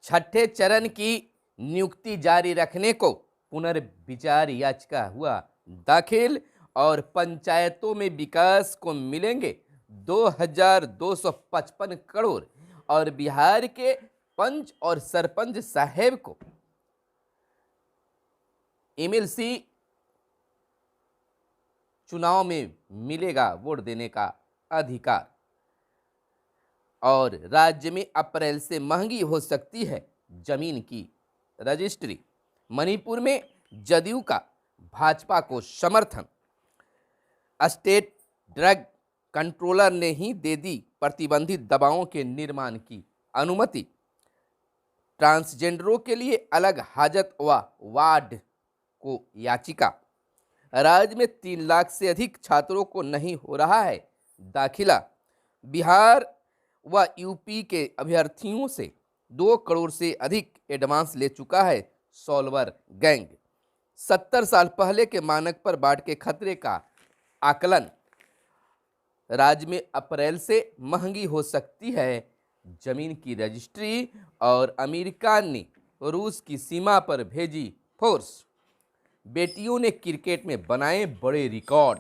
छठे चरण की नियुक्ति जारी रखने को पुनर्विचार याचिका हुआ दाखिल और पंचायतों में विकास को मिलेंगे 2255 करोड़ और बिहार के पंच और सरपंच साहेब को एमएलसी चुनाव में मिलेगा वोट देने का अधिकार और राज्य में अप्रैल से महंगी हो सकती है जमीन की रजिस्ट्री। मणिपुर में जदयू का भाजपा को समर्थन। स्टेट ड्रग कंट्रोलर ने ही दे दी प्रतिबंधित दवाओं के निर्माण की अनुमति। ट्रांसजेंडरों के लिए अलग हाजत व वार्ड को याचिका। राज्य में 3 लाख से अधिक छात्रों को नहीं हो रहा है दाखिला। बिहार व यूपी के अभ्यर्थियों से 2 करोड़ से अधिक एडवांस ले चुका है सॉल्वर गैंग। 70 साल पहले के मानक पर बाढ़ के खतरे का आकलन। राज्य में अप्रैल से महंगी हो सकती है जमीन की रजिस्ट्री और अमेरिका ने रूस की सीमा पर भेजी फोर्स। बेटियों ने क्रिकेट में बनाए बड़े रिकॉर्ड।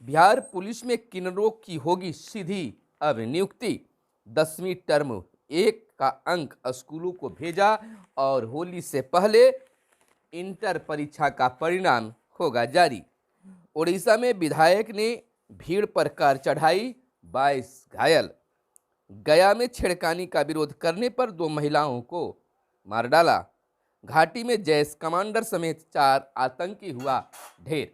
बिहार पुलिस में किन्नरों की होगी सीधी अब नियुक्ति। 10वीं टर्म 1 का अंक स्कूलों को भेजा और होली से पहले इंटर परीक्षा का परिणाम होगा जारी। ओडिशा में विधायक ने भीड़ पर कार चढ़ाई, 22 घायल। गया में छेड़खानी का विरोध करने पर 2 महिलाओं को मार डाला। घाटी में जैश कमांडर समेत 4 आतंकी हुआ ढेर।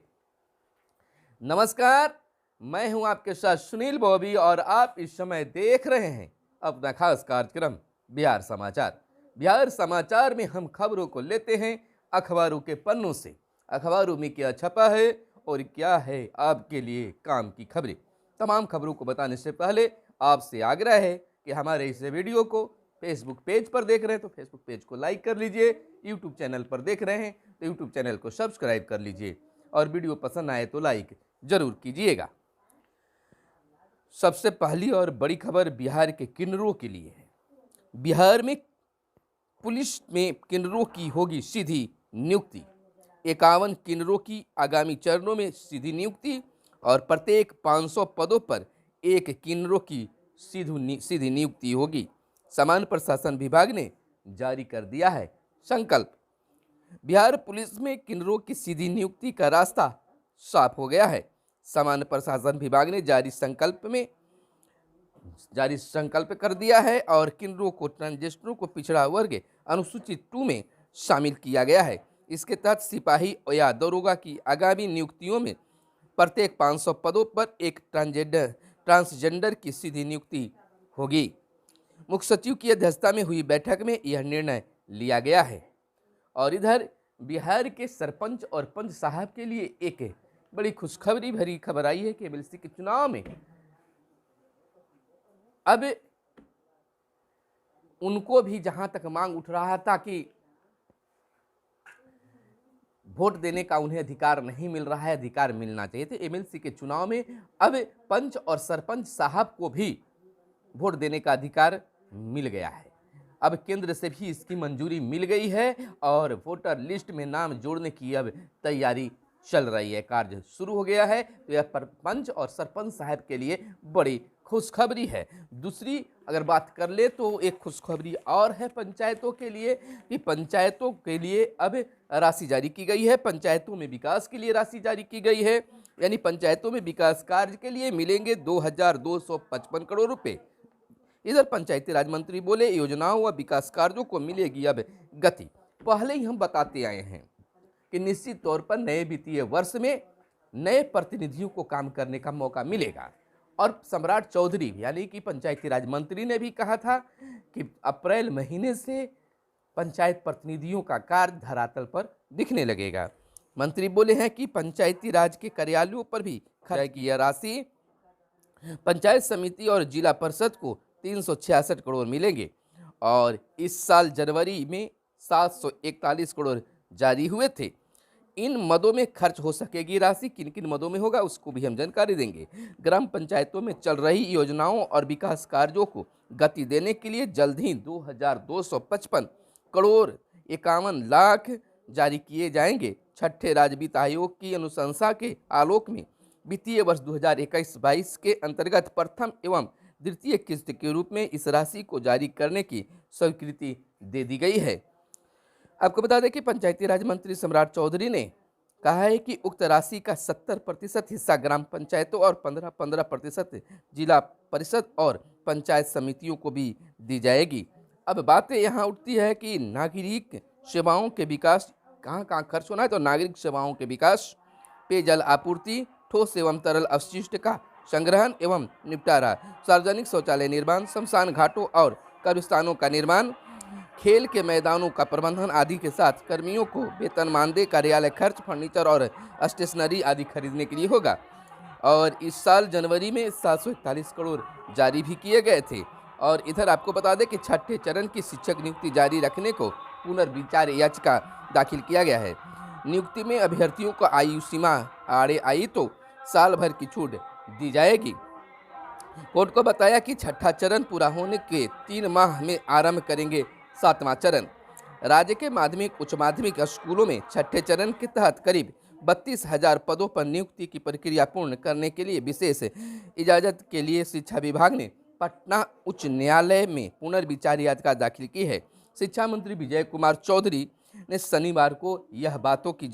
नमस्कार, मैं हूं आपके साथ सुनील बॉबी और आप इस समय देख रहे हैं अपना खास कार्यक्रम बिहार समाचार। बिहार समाचार में हम खबरों को लेते हैं अखबारों के पन्नों से। अखबारों में क्या छपा है और क्या है आपके लिए काम की खबरें। तमाम खबरों को बताने से पहले आपसे आग्रह है कि हमारे इस वीडियो को फेसबुक पेज पर देख रहे हैं तो फेसबुक पेज को लाइक कर लीजिए। यूट्यूब चैनल पर देख रहे हैं तो यूट्यूब चैनल को सब्सक्राइब कर लीजिए और वीडियो पसंद आए तो लाइक जरूर कीजिएगा। सबसे पहली और बड़ी खबर बिहार के किन्नरों के लिए है। बिहार में पुलिस में किन्नरों की होगी सीधी नियुक्ति। 51 किन्नरों की आगामी चरणों में सीधी नियुक्ति और प्रत्येक 500 पदों पर एक किन्नरों की सीधी नियुक्ति होगी। सामान्य प्रशासन विभाग ने जारी कर दिया है संकल्प। बिहार पुलिस में किन्नरों की सीधी नियुक्ति का रास्ता साफ हो गया है। सामान्य प्रशासन विभाग ने जारी संकल्प कर दिया है और किन्नरों को ट्रांसजेंडरों को पिछड़ा वर्ग अनुसूचित 2 में शामिल किया गया है। इसके तहत सिपाही या दरोगा की आगामी नियुक्तियों में प्रत्येक 500 पदों पर एक ट्रांसजेंडर की सीधी नियुक्ति होगी। मुख्य सचिव की अध्यक्षता में हुई बैठक में यह निर्णय लिया गया है। और इधर बिहार के सरपंच और पंच साहब के लिए एक बड़ी खुशखबरी भरी खबर आई है कि एमएलसी के चुनाव में अब उनको भी जहां तक मांग उठ रहा था कि वोट देने का उन्हें अधिकार नहीं मिल रहा है, अधिकार मिलना चाहिए, तो एमएलसी के चुनाव में अब पंच और सरपंच साहब को भी वोट देने का अधिकार मिल गया है। अब केंद्र से भी इसकी मंजूरी मिल गई है और वोटर लिस्ट में नाम जोड़ने की अब तैयारी चल रही है, कार्य शुरू हो गया है। तो यह पंच और सरपंच साहब के लिए बड़ी खुशखबरी है। दूसरी अगर बात कर ले तो एक खुशखबरी और है पंचायतों के लिए कि पंचायतों के लिए अब राशि जारी की गई है। पंचायतों में विकास के लिए राशि जारी की गई है, यानी पंचायतों में विकास कार्य के लिए मिलेंगे 2255 करोड़ रुपए। इधर पंचायती राज मंत्री बोले योजनाओं व विकास कार्यों को मिलेगी अब गति। पहले ही हम बताते आए हैं कि निश्चित तौर पर नए वित्तीय वर्ष में नए प्रतिनिधियों को काम करने का मौका मिलेगा। और सम्राट चौधरी यानी कि पंचायती राज मंत्री ने भी कहा था कि अप्रैल महीने से पंचायत प्रतिनिधियों का कार्य धरातल पर दिखने लगेगा। मंत्री बोले हैं कि पंचायती राज के कार्यालयों पर भी खर्च की यह राशि पंचायत समिति और जिला परिषद को 366 करोड़ मिलेंगे और इस साल जनवरी में 741 करोड़ जारी हुए थे। इन मदों में खर्च हो सकेगी राशि, किन किन मदों में होगा उसको भी हम जानकारी देंगे। ग्राम पंचायतों में चल रही योजनाओं और विकास कार्यों को गति देने के लिए जल्द ही 2255 करोड़ 51 लाख जारी किए जाएंगे। छठे राज्य वित्त आयोग की अनुशंसा के आलोक में वित्तीय वर्ष 2021-22 के अंतर्गत प्रथम एवं द्वितीय किस्त के रूप में इस राशि को जारी करने की स्वीकृति दे दी गई है। आपको बता दें कि पंचायती राज मंत्री सम्राट चौधरी ने कहा है कि उक्त राशि का 70% हिस्सा ग्राम पंचायतों और 15% जिला परिषद और पंचायत समितियों को भी दी जाएगी। अब बातें यहाँ उठती है कि नागरिक सेवाओं के विकास कहाँ कहाँ खर्च होना है, तो नागरिक सेवाओं के विकास, पेयजल आपूर्ति, ठोस एवं तरल अपशिष्ट का संग्रहण एवं निपटारा, सार्वजनिक शौचालय निर्माण, शमशान घाटों और कब्रिस्तानों का निर्माण, खेल के मैदानों का प्रबंधन आदि के साथ कर्मियों को वेतन, मानदेय, कार्यालय खर्च, फर्नीचर और स्टेशनरी आदि खरीदने के लिए होगा। और इस साल जनवरी में 741 करोड़ जारी भी किए गए थे। और इधर आपको बता दें कि छठे चरण की शिक्षक नियुक्ति जारी रखने को पुनर्विचार याचिका दाखिल किया गया है। नियुक्ति में अभ्यर्थियों को आयु सीमा आड़े आई तो साल भर की छूट दी जाएगी। कोर्ट को बताया कि छठा चरण पूरा होने के 3 माह में आरंभ करेंगे 7वां चरण। राज्य के माध्यमिक उच्च माध्यमिक स्कूलों में छठे चरण के तहत करीब 32,000 पदों पर नियुक्ति की प्रक्रिया पूर्ण करने के लिए विशेष इजाजत के लिए शिक्षा विभाग ने पटना उच्च न्यायालय में पुनर्विचार याचिका दाखिल की है। शिक्षा मंत्री विजय कुमार चौधरी ने शनिवार को इस बातों की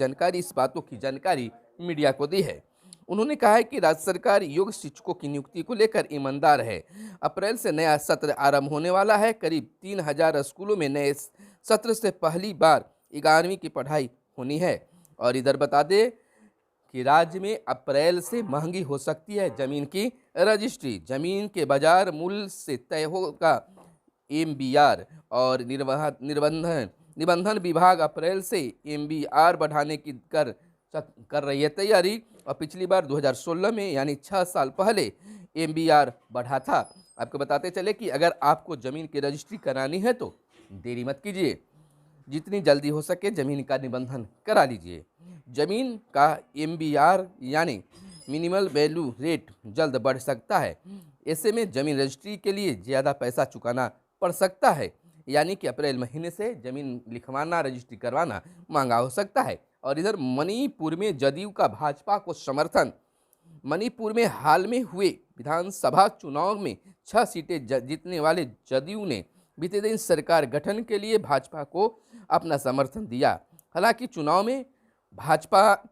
जानकारी मीडिया को दी है। उन्होंने कहा है कि राज्य सरकार योग्य शिक्षकों की नियुक्ति को लेकर ईमानदार है। अप्रैल से नया सत्र आरंभ होने वाला है। करीब 3,000 स्कूलों में नए सत्र से पहली बार 11वीं की पढ़ाई होनी है। और इधर बता दें कि राज्य में अप्रैल से महंगी हो सकती है जमीन की रजिस्ट्री। जमीन के बाजार मूल्य से तय होगा MBR और निबंधन विभाग अप्रैल से MBR बढ़ाने की कर रही है तैयारी। और पिछली बार 2016 में यानी 6 साल पहले MBR बढ़ा था। आपको बताते चले कि अगर आपको ज़मीन की रजिस्ट्री करानी है तो देरी मत कीजिए, जितनी जल्दी हो सके ज़मीन का निबंधन करा लीजिए। ज़मीन का MBR यानी मिनिमल वैल्यू रेट जल्द बढ़ सकता है। ऐसे में ज़मीन रजिस्ट्री के लिए ज़्यादा पैसा चुकाना पड़ सकता है, यानी कि अप्रैल महीने से ज़मीन लिखवाना, रजिस्ट्री करवाना महंगा हो सकता है। और इधर मणिपुर में जदयू का भाजपा को समर्थन। मणिपुर में हाल में हुए विधानसभा चुनाव में 6 सीटें जीतने वाले जदयू ने बीते दिन सरकार गठन के लिए भाजपा को अपना समर्थन दिया। हालांकि चुनाव में भाजपा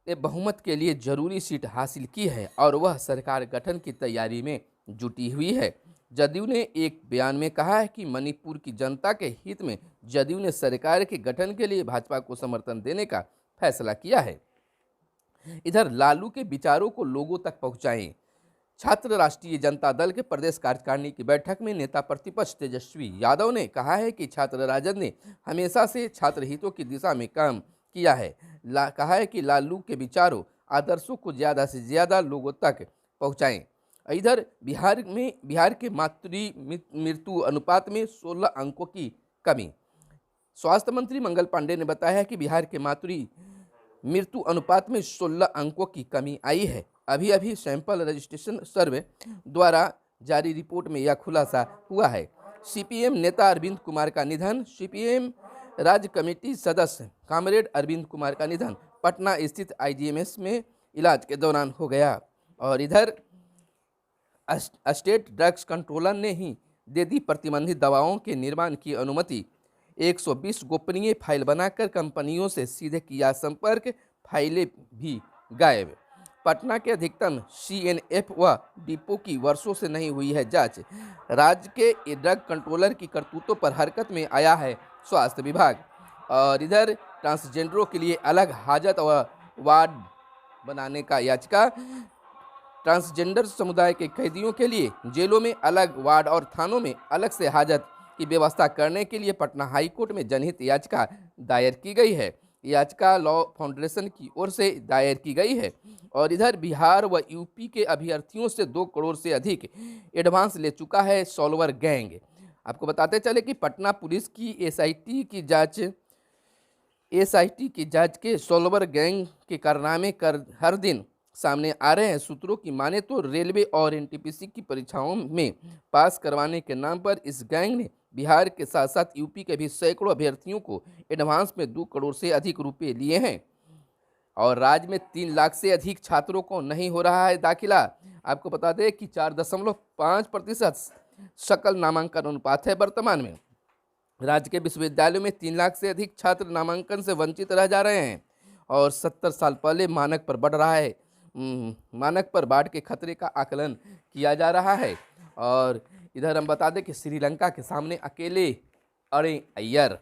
ने बहुमत के लिए जरूरी सीट हासिल की है और वह सरकार गठन की तैयारी में जुटी हुई है। जदयू ने एक बयान में कहा है कि मणिपुर की जनता के हित में जदयू ने सरकार के गठन के लिए भाजपा को समर्थन देने का फैसला किया है। इधर लालू के विचारों को लोगों तक पहुंचाएं। छात्र राष्ट्रीय जनता दल के प्रदेश कार्यकारिणी की बैठक में नेता प्रतिपक्ष तेजस्वी यादव ने कहा है कि छात्र राजद ने हमेशा से छात्र हितों की दिशा में काम किया है। कहा है कि लालू के विचारों, आदर्शों को ज़्यादा से ज़्यादा लोगों तक पहुँचाएँ। इधर बिहार के मातृ मृत्यु अनुपात में 16 अंकों की कमी। स्वास्थ्य मंत्री मंगल पांडे ने बताया है कि बिहार के मातृ मृत्यु अनुपात में 16 अंकों की कमी आई है। अभी सैंपल रजिस्ट्रेशन सर्वे द्वारा जारी रिपोर्ट में यह खुलासा हुआ है। CPM नेता अरविंद कुमार का निधन। CPM राज्य कमेटी सदस्य कामरेड अरविंद कुमार का निधन पटना स्थित IGMS में इलाज के दौरान हो गया। और इधर स्टेट ड्रग्स कंट्रोलर ने ही दे दी प्रतिबंधित दवाओं के निर्माण की अनुमति। 120 गोपनीय फाइल बनाकर कंपनियों से सीधे किया संपर्क, फाइलें भी गायब। पटना के अधिकतम CNF व डिपो की वर्षों से नहीं हुई है जांच। राज्य के ड्रग कंट्रोलर की करतूतों पर हरकत में आया है स्वास्थ्य विभाग। और इधर ट्रांसजेंडरों के लिए अलग हाजत व वार्ड बनाने का याचिका। ट्रांसजेंडर समुदाय के कैदियों के लिए जेलों में अलग वार्ड और थानों में अलग से हाजत की व्यवस्था करने के लिए पटना हाई कोर्ट में जनहित याचिका दायर की गई है। याचिका लॉ फाउंडेशन की ओर से दायर की गई है। और इधर बिहार व यूपी के अभ्यर्थियों से 2 करोड़ से अधिक एडवांस ले चुका है सॉल्वर गैंग। आपको बताते चले कि पटना पुलिस की SIT की जांच के सॉल्वर गैंग के कारनामे कर हर दिन सामने आ रहे हैं। सूत्रों की माने तो रेलवे और एनटीपीसी की परीक्षाओं में पास करवाने के नाम पर इस गैंग ने बिहार के साथ साथ यूपी के भी सैकड़ों अभ्यर्थियों को एडवांस में 2 करोड़ से अधिक रुपए लिए हैं और राज्य में 3 लाख से अधिक छात्रों को नहीं हो रहा है दाखिला। आपको बता दें कि 4.5% सकल नामांकन अनुपात है वर्तमान में। राज्य के विश्वविद्यालयों में 3 लाख से अधिक छात्र नामांकन से वंचित रह जा रहे हैं और 70 साल पहले मानक पर बढ़ रहा है। मानक पर बाढ़ के खतरे का आकलन किया जा रहा है। और इधर हम बता दें कि श्रीलंका के सामने अकेले अड़े अय्यर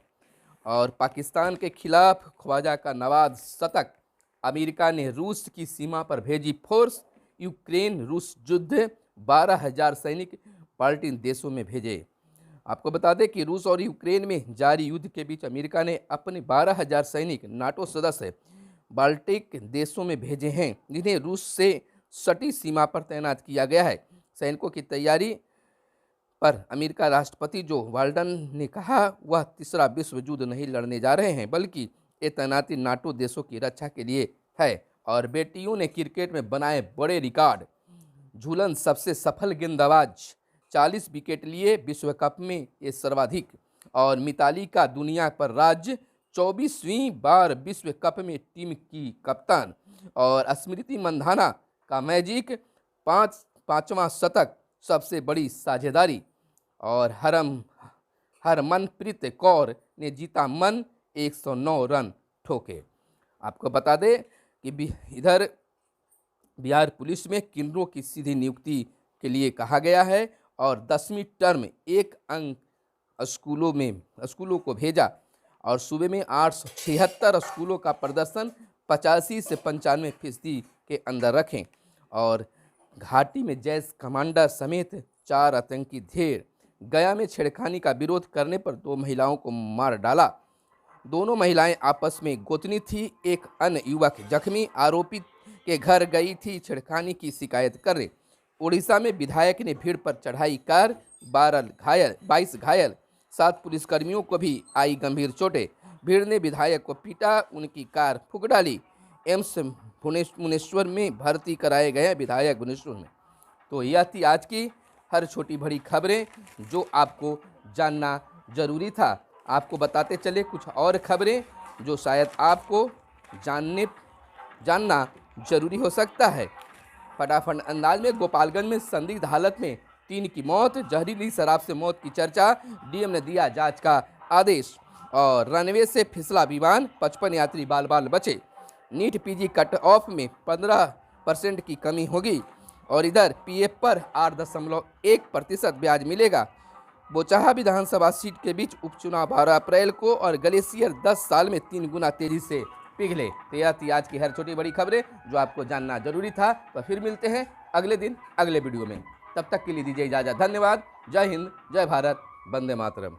और पाकिस्तान के खिलाफ ख्वाजा का नवाज शतक। अमेरिका ने रूस की सीमा पर भेजी फोर्स। यूक्रेन रूस युद्ध 12,000 सैनिक बाल्टिन देशों में भेजे। आपको बता दें कि रूस और यूक्रेन में जारी युद्ध के बीच अमेरिका ने अपने 12,000 सैनिक नाटो सदस्य बाल्टिक देशों में भेजे हैं, जिन्हें रूस से सटी सीमा पर तैनात किया गया है। सैनिकों की तैयारी पर अमेरिका राष्ट्रपति जो बाइडेन ने कहा वह तीसरा विश्व युद्ध नहीं लड़ने जा रहे हैं, बल्कि ये तैनाती नाटो देशों की रक्षा के लिए है। और बेटियों ने क्रिकेट में बनाए बड़े रिकॉर्ड। झूलन सबसे सफल गेंदबाज 40 विकेट लिए विश्व कप में ये सर्वाधिक। और मिताली का दुनिया पर राज 24वीं बार विश्व कप में टीम की कप्तान। और स्मृति मंधाना का मैजिक 5वां शतक सबसे बड़ी साझेदारी। और हरमनप्रीत कौर ने जीता मन 109 रन ठोके। आपको बता दें कि इधर बिहार पुलिस में किन्नरों की सीधी नियुक्ति के लिए कहा गया है और 10वीं टर्म 1 अंक स्कूलों को भेजा। और सूबे में 876 स्कूलों का प्रदर्शन 85 से 95% के अंदर रखें। और घाटी में जैश कमांडर समेत 4 आतंकी ढेर। गया में छेड़खानी का विरोध करने पर 2 महिलाओं को मार डाला। दोनों महिलाएं आपस में गोतनी थी। एक अन्य युवक जख्मी। आरोपी के घर गई थी छेड़खानी की शिकायत करने। उड़ीसा में विधायक ने भीड़ पर चढ़ाई कार, 22 घायल। 7 पुलिसकर्मियों को भी आई गंभीर चोटें। भीड़ ने विधायक को पीटा, उनकी कार फूंक डाली। एम्स भुवनेश्वर में भर्ती कराए गए विधायक भुवनेश्वर में। तो यह थी आज की हर छोटी बड़ी खबरें जो आपको जानना जरूरी था। आपको बताते चले कुछ और खबरें जो शायद आपको जानना जरूरी हो सकता है। फटाफट अंदाज में गोपालगंज में संदिग्ध हालत में 3 की मौत। जहरीली शराब से मौत की चर्चा, डीएम ने दिया जांच का आदेश। और रनवे से फिसला विमान, 55 यात्री बाल बाल बचे। नीट पीजी कट ऑफ में 15% की कमी होगी। और इधर पीएफ पर 8.1% ब्याज मिलेगा। बोचाहा विधानसभा सीट के बीच उपचुनाव 12 अप्रैल को और ग्लेशियर 10 साल में 3 गुना तेजी से पिघले। तो यह थी आज की हर छोटी बड़ी खबरें जो आपको जानना जरूरी था। तो फिर मिलते हैं अगले दिन अगले वीडियो में। तब तक के लिए दीजिए इजाजत। धन्यवाद। जय हिंद, जय भारत, वंदे मातरम।